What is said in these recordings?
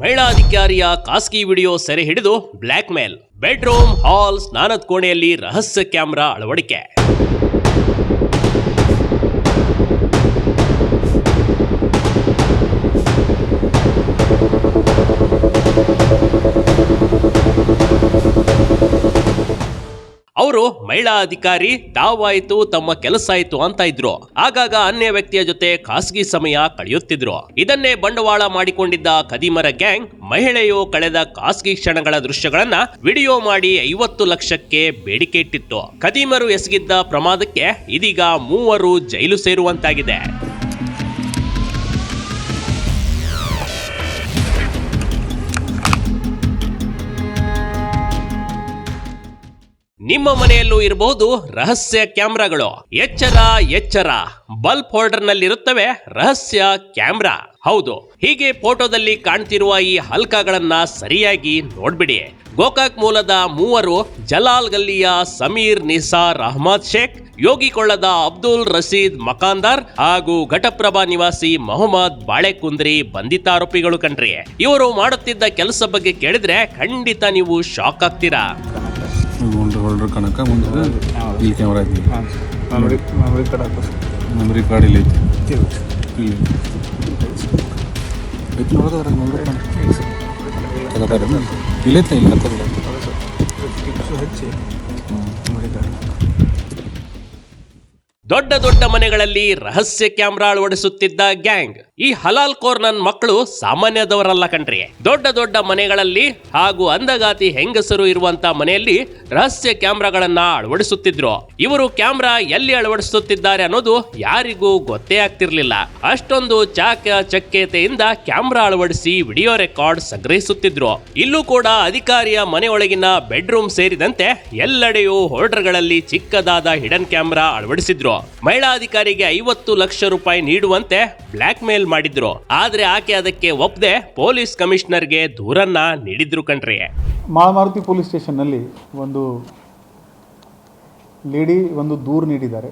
ಮಹಿಳಾ ಅಧಿಕಾರಿಯ ಖಾಸಗಿ ವಿಡಿಯೋ ಸೆರೆ ಹಿಡಿದು ಬ್ಲ್ಯಾಕ್ ಮೇಲ್. ಬೆಡ್ರೂಮ್, ಹಾಲ್, ಸ್ನಾನದ ಕೋಣೆಯಲ್ಲಿ ರಹಸ್ಯ ಕ್ಯಾಮೆರಾ ಅಳವಡಿಕೆ. ಅವರು ಮಹಿಳಾ ಅಧಿಕಾರಿ ತಾವಾಯ್ತು ತಮ್ಮ ಕೆಲಸ ಆಯ್ತು ಅಂತ ಇದ್ರು. ಆಗಾಗ ಅನ್ಯ ವ್ಯಕ್ತಿಯ ಜೊತೆ ಖಾಸಗಿ ಸಮಯ ಕಳೆಯುತ್ತಿದ್ರು. ಇದನ್ನೇ ಬಂಡವಾಳ ಮಾಡಿಕೊಂಡಿದ್ದ ಖದೀಮರ ಗ್ಯಾಂಗ್ ಮಹಿಳೆಯು ಕಳೆದ ಖಾಸಗಿ ಕ್ಷಣಗಳ ದೃಶ್ಯಗಳನ್ನ ವಿಡಿಯೋ ಮಾಡಿ 50 ಲಕ್ಷಕ್ಕೆ ಬೇಡಿಕೆ ಇಟ್ಟಿತ್ತು. ಖದೀಮರು ಎಸಗಿದ್ದ ಪ್ರಮಾದಕ್ಕೆ ಇದೀಗ 3 ಜೈಲು ಸೇರುವಂತಾಗಿದೆ. ನಿಮ್ಮ ಮನೆಯಲ್ಲೂ ಇರಬಹುದು ರಹಸ್ಯ ಕ್ಯಾಮೆರಾಗಳು. ಎಚ್ಚರ ಎಚ್ಚರ, ಬಲ್ಬ್ ಹೋಲ್ಡರ್ ನಲ್ಲಿರುತ್ತವೆ ರಹಸ್ಯ ಕ್ಯಾಮೆರಾ. ಹೌದು, ಹೀಗೆ ಫೋಟೋದಲ್ಲಿ ಕಾಣ್ತಿರುವ ಈ ಹಲ್ಕಾಗಳನ್ನ ಸರಿಯಾಗಿ ನೋಡ್ಬಿಡಿ. ಗೋಕಾಕ್ ಮೂಲದ 3 ಜಲಾಲ್ ಗಲ್ಲಿಯ ಸಮೀರ್ ನಿಸಾರ್ ಅಹಮದ್ ಶೇಖ್, ಯೋಗಿಕೊಳ್ಳದ ಅಬ್ದುಲ್ ರಶೀದ್ ಮಕಾಂದಾರ್ ಹಾಗೂ ಘಟಪ್ರಭಾ ನಿವಾಸಿ ಮೊಹಮ್ಮದ್ ಬಾಳೆಕುಂದ್ರಿ ಬಂಧಿತಾರೋಪಿಗಳು ಕಣ್ರಿ. ಇವರು ಮಾಡುತ್ತಿದ್ದ ಕೆಲಸ ಬಗ್ಗೆ ಕೇಳಿದ್ರೆ ಖಂಡಿತ ನೀವು ಶಾಕ್ ಆಗ್ತೀರಾ. ಹೋಲ್ಡರ್ ಕಣಕ ಮುಂದೆ ಇಲ್ಲಿ ಕ್ಯಾಮ್ರಾ ಐತಿ. ಮೆಮರಿ ಕಾರ್ಡ್ ಇಲ್ಲಿ ಐತಿ. ಇಲ್ಲೈತೆ ಇಲ್ಲ ದೊಡ್ಡ ದೊಡ್ಡ ಮನೆಗಳಲ್ಲಿ ರಹಸ್ಯ ಕ್ಯಾಮೆರಾ ಅಳವಡಿಸುತ್ತಿದ್ದ ಗ್ಯಾಂಗ್. ಈ ಹಲಾಲ್ ಕೋರ್ ನನ್ನ ಮಕ್ಕಳು ಸಾಮಾನ್ಯದವರಲ್ಲ ಕಣ್ರಿ. ದೊಡ್ಡ ದೊಡ್ಡ ಮನೆಗಳಲ್ಲಿ ಹಾಗೂ ಅಂದಗಾತಿ ಹೆಂಗಸರು ಇರುವಂತ ಮನೆಯಲ್ಲಿ ರಹಸ್ಯ ಕ್ಯಾಮೆರಾಗಳನ್ನ ಅಳವಡಿಸುತ್ತಿದ್ರು. ಇವರು ಕ್ಯಾಮೆರಾ ಎಲ್ಲಿ ಅಳವಡಿಸುತ್ತಿದ್ದಾರೆ ಅನ್ನೋದು ಯಾರಿಗೂ ಗೊತ್ತೇ ಆಗ್ತಿರ್ಲಿಲ್ಲ. ಅಷ್ಟೊಂದು ಚಕ್ಕೆತೆಯಿಂದ ಕ್ಯಾಮೆರಾ ಅಳವಡಿಸಿ ವಿಡಿಯೋ ರೆಕಾರ್ಡ್ ಸಂಗ್ರಹಿಸುತ್ತಿದ್ರು. ಇಲ್ಲೂ ಕೂಡ ಅಧಿಕಾರಿಯ ಮನೆಯೊಳಗಿನ ಬೆಡ್ರೂಮ್ ಸೇರಿದಂತೆ ಎಲ್ಲೆಡೆಯೂ ಹೋಲ್ಡರ್ಗಳಲ್ಲಿ ಚಿಕ್ಕದಾದ ಹಿಡನ್ ಕ್ಯಾಮೆರಾ ಅಳವಡಿಸಿದ್ರು. ಮಹಿಳಾ ಅಧಿಕಾರಿಗೆ 50 ಲಕ್ಷ ರೂಪಾಯಿ ನೀಡುವಂತೆ ಬ್ಲ್ಯಾಕ್ ಮೇಲ್ ಮಾಡಿದ್ರು. ಆದ್ರೆ ಆಕೆ ಅದಕ್ಕೆ ಒಪ್ಪದೆ ಪೊಲೀಸ್ ಕಮಿಷನರ್ಗೆ ದೂರನ್ನ ನೀಡಿದ್ರು ಕಣ್ರಿ. ಮಾಳಮಾರುತಿ ಪೊಲೀಸ್ ಸ್ಟೇಷನ್ನಲ್ಲಿ ಒಂದು ಲೇಡಿ ಒಂದು ದೂರು ನೀಡಿದ್ದಾರೆ.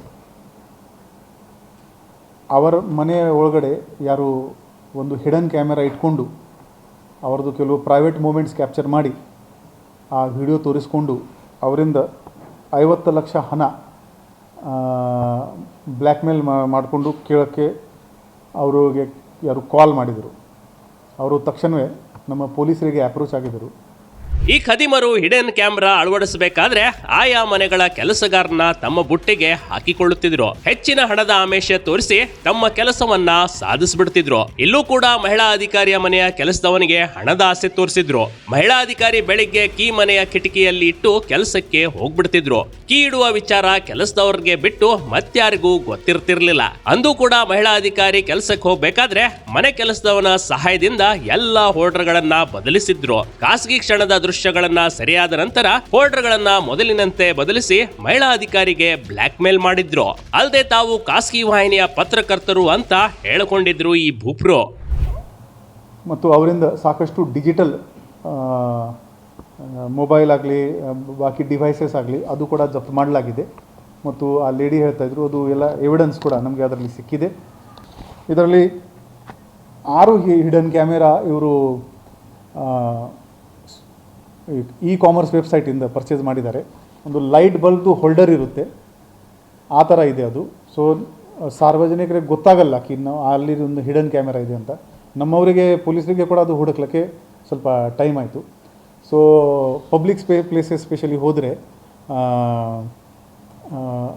ಅವರ ಮನೆಯ ಒಳಗಡೆ ಯಾರು ಒಂದು ಹಿಡನ್ ಕ್ಯಾಮೆರಾ ಇಟ್ಕೊಂಡು ಅವರದ್ದು ಕೆಲವು ಪ್ರೈವೇಟ್ ಮೂಮೆಂಟ್ಸ್ ಕ್ಯಾಪ್ಚರ್ ಮಾಡಿ ಆ ವಿಡಿಯೋ ತೋರಿಸ್ಕೊಂಡು ಅವರಿಂದ 50 ಲಕ್ಷ ಹಣ ಬ್ಲ್ಯಾಕ್ ಮೇಲ್ ಮಾಡಿಕೊಂಡು ಕೇಳೋಕ್ಕೆ ಅವ್ರಿಗೆ ಯಾರು ಕಾಲ್ ಮಾಡಿದರು. ಅವರು ತಕ್ಷಣವೇ ನಮ್ಮ ಪೊಲೀಸರಿಗೆ ಅಪ್ರೋಚ್ ಆಗಿದ್ದರು. ಈ ಖದೀಮರು ಹಿಡನ್ ಕ್ಯಾಮೆರಾ ಅಳವಡಿಸಬೇಕಾದ್ರೆ ಆಯಾ ಮನೆಗಳ ಕೆಲಸಗಾರನ ತಮ್ಮ ಬುಟ್ಟಿಗೆ ಹಾಕಿಕೊಳ್ಳುತ್ತಿದ್ರು. ಹೆಚ್ಚಿನ ಹಣದ ಆಮಿಷ ತೋರಿಸಿ ತಮ್ಮ ಕೆಲಸವನ್ನ ಸಾಧಿಸ್ಬಿಡ್ತಿದ್ರು. ಇಲ್ಲೂ ಕೂಡ ಮಹಿಳಾ ಅಧಿಕಾರಿಯ ಮನೆಯ ಕೆಲಸದವನಿಗೆ ಹಣದ ಆಸೆ ತೋರಿಸಿದ್ರು. ಮಹಿಳಾ ಅಧಿಕಾರಿ ಬೆಳಿಗ್ಗೆ ಕೀ ಮನೆಯ ಕಿಟಕಿಯಲ್ಲಿ ಇಟ್ಟು ಕೆಲಸಕ್ಕೆ ಹೋಗ್ಬಿಡ್ತಿದ್ರು. ಕೀ ಇಡುವ ವಿಚಾರ ಕೆಲಸದವ್ರಿಗೆ ಬಿಟ್ಟು ಮತ್ಯಾರಿಗೂ ಗೊತ್ತಿರ್ತಿರ್ಲಿಲ್ಲ. ಅಂದು ಕೂಡ ಮಹಿಳಾ ಅಧಿಕಾರಿ ಕೆಲಸಕ್ಕೆ ಹೋಗ್ಬೇಕಾದ್ರೆ ಮನೆ ಕೆಲಸದವನ ಸಹಾಯದಿಂದ ಎಲ್ಲಾ ಹೋಲ್ಡರ್ಗಳನ್ನ ಬದಲಿಸಿದ್ರು. ಖಾಸಗಿ ಕ್ಷಣದ ದೃಶ್ಯಗಳನ್ನ ಸರಿಯಾದ ನಂತರ ಹೋಲ್ಡರ್ಗಳನ್ನ ಮೊದಲಿನಂತೆ ಬದಲಿಸಿ ಮಹಿಳಾ ಅಧಿಕಾರಿಗೆ ಬ್ಲ್ಯಾಕ್ ಮೇಲ್ ಮಾಡಿದ್ರು. ಅಲ್ಲದೆ ತಾವು ಖಾಸಗಿ ವಾಹಿನಿಯ ಪತ್ರಕರ್ತರು ಅಂತ ಹೇಳಿಕೊಂಡಿದ್ರು ಈ ಭೂಪ್ರೋ. ಮತ್ತು ಅವರಿಂದ ಸಾಕಷ್ಟು ಡಿಜಿಟಲ್ ಮೊಬೈಲ್ ಆಗಲಿ ಬಾಕಿ ಡಿವೈಸಸ್ ಆಗಲಿ ಅದು ಕೂಡ ಜಪ್ತು ಮಾಡಲಾಗಿದೆ. ಮತ್ತು ಆ ಲೇಡಿ ಹೇಳ್ತಾ ಇದ್ರು ಅದು ಎಲ್ಲ ಎವಿಡೆನ್ಸ್ ಕೂಡ ನಮಗೆ ಅದರಲ್ಲಿ ಸಿಕ್ಕಿದೆ. ಇದರಲ್ಲಿ 6 ಹಿಡನ್ ಕ್ಯಾಮೆರಾ ಇವರು ಇ-ಕಾಮರ್ಸ್ ವೆಬ್ಸೈಟಿಂದ ಪರ್ಚೇಸ್ ಮಾಡಿದ್ದಾರೆ. ಒಂದು ಲೈಟ್ ಬಲ್ಬ್ದು ಹೋಲ್ಡರ್ ಇರುತ್ತೆ, ಆ ಥರ ಇದೆ ಅದು. ಸೊ ಸಾರ್ವಜನಿಕರಿಗೆ ಗೊತ್ತಾಗಲ್ಲ ಕಿ ನಾವು ಅಲ್ಲಿ ಒಂದು ಹಿಡನ್ ಕ್ಯಾಮೆರಾ ಇದೆ ಅಂತ. ನಮ್ಮವರಿಗೆ ಪೊಲೀಸರಿಗೆ ಕೂಡ ಅದು ಹುಡುಕ್ಲಿಕ್ಕೆ ಸ್ವಲ್ಪ ಟೈಮ್ ಆಯಿತು. ಸೊ ಪಬ್ಲಿಕ್ ಪ್ಲೇಸಸ್ ಸ್ಪೆಷಲಿ ಹೋದರೆ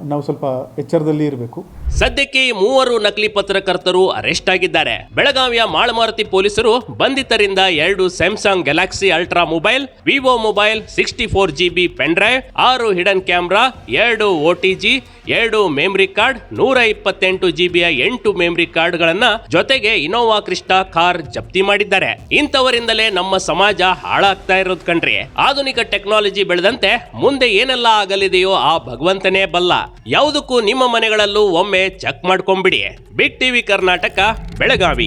ನಾವು ಸ್ವಲ್ಪ ಎಚ್ಚರದಲ್ಲಿ ಇರಬೇಕು. ಸದ್ಯಕ್ಕೆ 3 ನಕಲಿ ಪತ್ರಕರ್ತರು ಅರೆಸ್ಟ್ ಆಗಿದ್ದಾರೆ. ಬೆಳಗಾವಿಯ ಮಾಳಮಾರುತಿ ಪೊಲೀಸರು ಬಂಧಿತರಿಂದ 2 Samsung Galaxy ultra mobile, Vivo mobile, 64 GB pen drive, 6 hidden camera, 2 OTG, 2 memory card, 128 GB 8 memory ಕಾರ್ಡ್ಗಳನ್ನ ಜೊತೆಗೆ ಇನೋವಾ ಕ್ರಿಸ್ಟಾ ಕಾರ್ ಜಪ್ತಿ ಮಾಡಿದ್ದಾರೆ. ಇಂಥವರಿಂದಲೇ ನಮ್ಮ ಸಮಾಜ ಹಾಳಾಗ್ತಾ ಇರೋದು ಕಣ್ರಿ. ಆಧುನಿಕ ಟೆಕ್ನಾಲಜಿ ಬೆಳೆದಂತೆ ಮುಂದೆ ಏನೆಲ್ಲ ಆಗಲಿದೆಯೋ ಆ ಭಗವಂತನೇ ಬಲ್ಲ. ಯಾವುದಕ್ಕೂ ನಿಮ್ಮ ಮನೆಗಳಲ್ಲೂ ಒಮ್ಮೆ ಚೆಕ್ ಮಾಡ್ಕೊಂಡ್ಬಿಡಿ. Big TV Karnataka, Belagavi.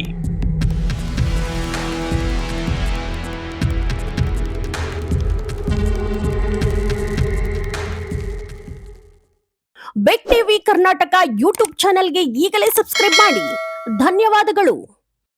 Big TV Karnataka YouTube ಚಾನೆಲ್ಗೆ ಈಗಲೇ ಸಬ್ಸ್ಕ್ರೈಬ್ ಮಾಡಿ. ಧನ್ಯವಾದಗಳು.